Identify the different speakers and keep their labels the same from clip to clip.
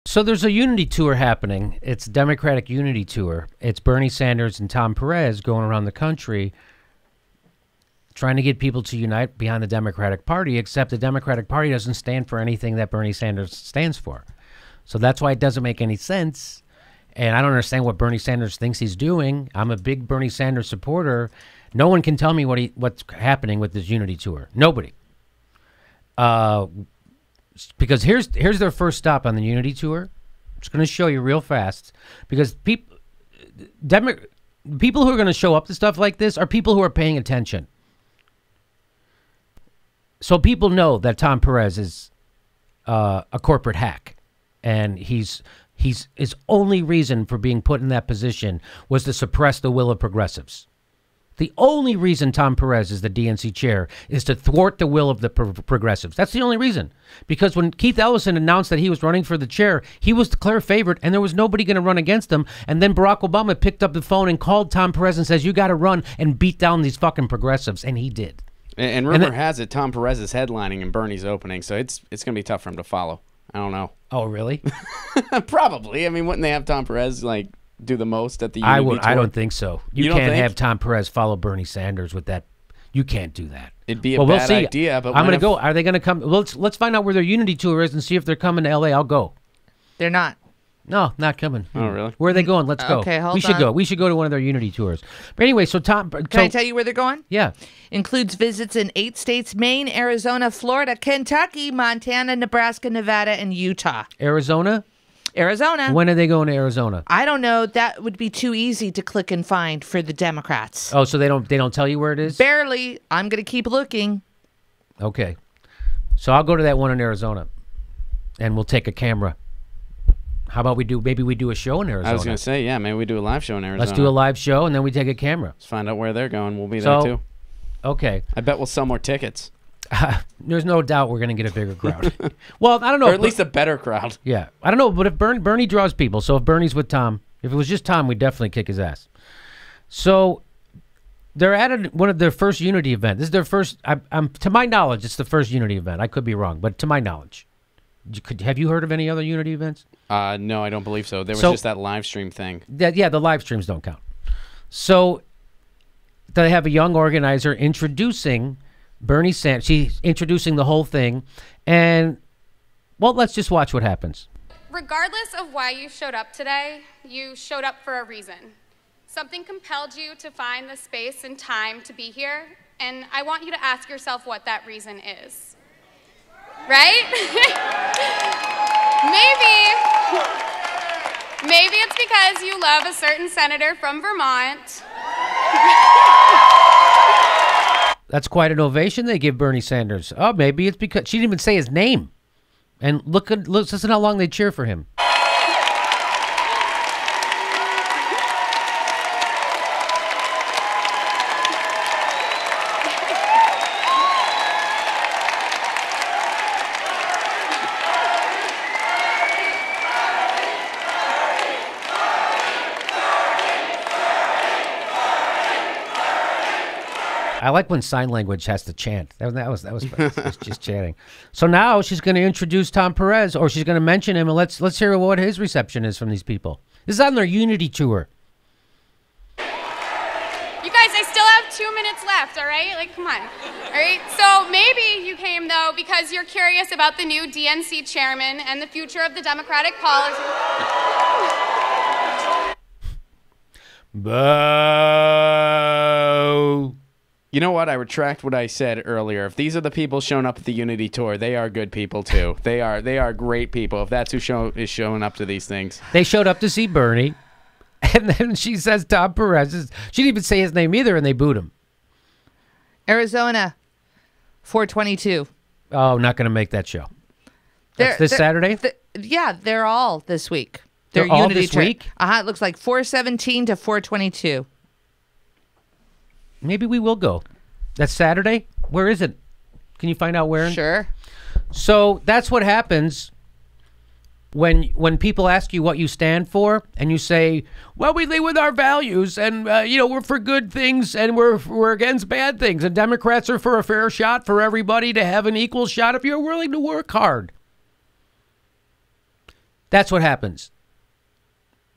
Speaker 1: So there's a unity tour happening. It's a Democratic unity tour. It's Bernie Sanders and Tom Perez going around the country trying to get people to unite behind the Democratic Party, except the Democratic Party doesn't stand for anything that Bernie Sanders stands for. So that's why it doesn't make any sense. And I don't understand what Bernie Sanders thinks he's doing. I'm a big Bernie Sanders supporter. No one can tell me what's happening with this unity tour. Nobody. Because here's their first stop on the unity tour. I'm just going to show you real fast. Because people who are going to show up to stuff like this are people who are paying attention. So people know that Tom Perez is a corporate hack, and his only reason for being put in that position was to suppress the will of progressives. The only reason Tom Perez is the DNC chair is to thwart the will of the progressives. That's the only reason. Because when Keith Ellison announced that he was running for the chair, he was the clear favorite, and there was nobody going to run against him. And then Barack Obama picked up the phone and called Tom Perez and says, you got to run and beat down these fucking progressives. And he did.
Speaker 2: And rumor has it Tom Perez is headlining and Bernie's opening, so it's going to be tough for him to follow. I don't know.
Speaker 1: Oh, really?
Speaker 2: Probably. I mean, wouldn't they have Tom Perez do the most at the unity tour?
Speaker 1: I don't think so. You can't have Tom Perez follow Bernie Sanders with that. You can't do that.
Speaker 2: It'd be a bad idea. But
Speaker 1: I'm going to go. Are they going to come? Let's find out where their unity tour is and see if they're coming to L.A. I'll go.
Speaker 3: They're not.
Speaker 1: No, not coming.
Speaker 2: Oh, really?
Speaker 1: Where are they going? Let's go.
Speaker 3: Okay, hold on.
Speaker 1: We should go. We should go to one of their unity tours. But anyway, so Tom...
Speaker 3: Can I tell you where they're going?
Speaker 1: Yeah.
Speaker 3: Includes visits in 8 states: Maine, Arizona, Florida, Kentucky, Montana, Nebraska, Nevada, and Utah.
Speaker 1: Arizona?
Speaker 3: Arizona.
Speaker 1: When are they going to Arizona?
Speaker 3: I don't know. That would be too easy to click and find for the Democrats.
Speaker 1: Oh, so they don't tell you where it is?
Speaker 3: Barely. I'm going to keep looking.
Speaker 1: Okay. So I'll go to that one in Arizona, and we'll take a camera. How about maybe we do a show in Arizona?
Speaker 2: I was going to say, yeah, maybe we do a live show in Arizona.
Speaker 1: Let's do a live show, and then we take a camera.
Speaker 2: Let's find out where they're going. We'll be there, too.
Speaker 1: Okay.
Speaker 2: I bet we'll sell more tickets.
Speaker 1: There's no doubt we're going to get a bigger crowd. Well, I don't know.
Speaker 2: Or at least a better crowd.
Speaker 1: Yeah. I don't know, but if Bernie draws people, so if Bernie's with Tom, if it was just Tom, we'd definitely kick his ass. So they're at one of their first unity events. This is their first, to my knowledge, it's the first unity event. I could be wrong, but to my knowledge. Have you heard of any other unity events?
Speaker 2: No, I don't believe so. There was just that live stream thing.
Speaker 1: Yeah, the live streams don't count. So they have a young organizer introducing Bernie Sanders. She's introducing the whole thing. And, well, let's just watch what happens.
Speaker 4: Regardless of why you showed up today, you showed up for a reason. Something compelled you to find the space and time to be here, and I want you to ask yourself what that reason is. Right? Maybe it's because you love a certain senator from Vermont.
Speaker 1: That's quite an ovation they give Bernie Sanders. Oh, maybe it's because she didn't even say his name. And listen how long they cheer for him. I like when sign language has to chant. That was just chanting. So now she's going to introduce Tom Perez, or she's going to mention him, and let's hear what his reception is from these people. This is on their unity tour.
Speaker 4: You guys, I still have 2 minutes left, all right? Like, come on. All right? So maybe you came, though, because you're curious about the new DNC chairman and the future of the Democratic policy.
Speaker 1: Boo.
Speaker 2: You know what? I retract what I said earlier. If these are the people showing up at the Unity Tour, they are good people too. They are great people. If that's who is showing up to these things,
Speaker 1: they showed up to see Bernie, and then she says Tom Perez. She didn't even say his name either, and they booed him.
Speaker 3: Arizona, 422.
Speaker 1: Oh, not going to make that show. That's this Saturday.
Speaker 3: Yeah, they're all this week.
Speaker 1: They're all this week.
Speaker 3: It looks like 417 to 422.
Speaker 1: Maybe we will go. That's Saturday? Where is it? Can you find out where?
Speaker 3: Sure.
Speaker 1: So that's what happens when people ask you what you stand for, and you say, well, we live with our values, and we're for good things, and we're against bad things, and Democrats are for a fair shot for everybody to have an equal shot if you're willing to work hard. That's what happens.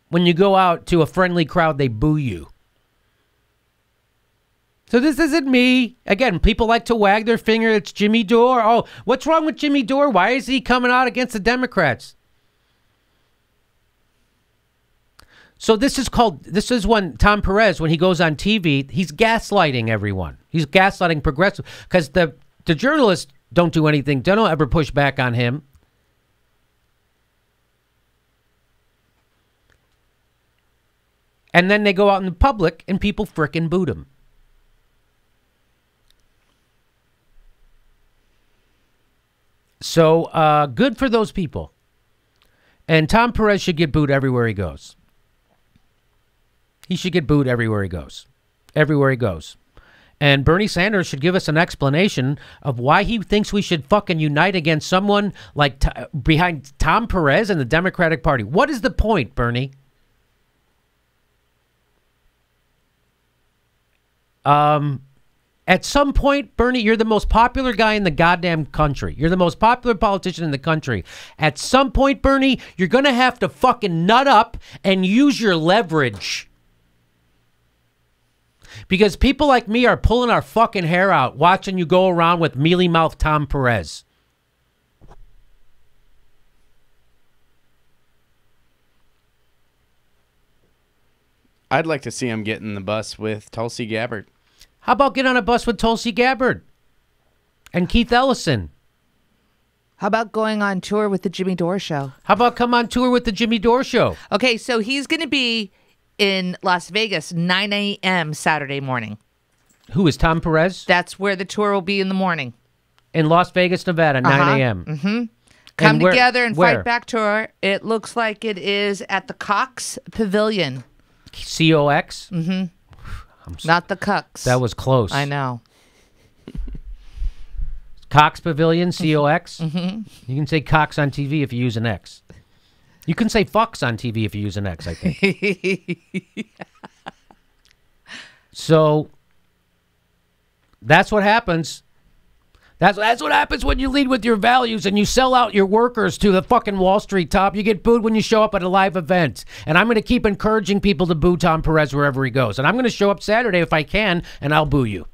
Speaker 1: When you go out to a friendly crowd, they boo you. So this isn't me. Again, people like to wag their finger. It's Jimmy Dore. Oh, what's wrong with Jimmy Dore? Why is he coming out against the Democrats? So this is when Tom Perez, when he goes on TV, he's gaslighting everyone. He's gaslighting progressive because the journalists don't do anything. They don't ever push back on him. And then they go out in the public and people frickin' boot him. So good for those people. And Tom Perez should get booed everywhere he goes. He should get booed everywhere he goes. Everywhere he goes. And Bernie Sanders should give us an explanation of why he thinks we should fucking unite against someone like behind Tom Perez and the Democratic Party. What is the point, Bernie? At some point, Bernie, you're the most popular guy in the goddamn country. You're the most popular politician in the country. At some point, Bernie, you're going to have to fucking nut up and use your leverage. Because people like me are pulling our fucking hair out watching you go around with mealy-mouthed Tom Perez.
Speaker 2: I'd like to see him get in the bus with Tulsi Gabbard.
Speaker 1: How about get on a bus with Tulsi Gabbard and Keith Ellison?
Speaker 3: How about going on tour with the Jimmy Dore Show?
Speaker 1: How about come on tour with the Jimmy Dore Show?
Speaker 3: Okay, so he's going to be in Las Vegas 9 a.m. Saturday morning.
Speaker 1: Who is Tom Perez?
Speaker 3: That's where the tour will be in the morning.
Speaker 1: In Las Vegas, Nevada, 9 a.m.
Speaker 3: Mm-hmm. Come
Speaker 1: where,
Speaker 3: together and
Speaker 1: where?
Speaker 3: fight back tour. It looks like it is at the Cox Pavilion.
Speaker 1: COX?
Speaker 3: Mm-hmm. Not the Cucks.
Speaker 1: That was close.
Speaker 3: I know.
Speaker 1: Cox Pavilion, COX?
Speaker 3: Mm-hmm.
Speaker 1: You can say Cox on TV if you use an X. You can say Fox on TV if you use an X, I think. So, that's what happens. That's what happens when you lead with your values and you sell out your workers to the fucking Wall Street top. You get booed when you show up at a live event. And I'm going to keep encouraging people to boo Tom Perez wherever he goes. And I'm going to show up Saturday if I can, and I'll boo you.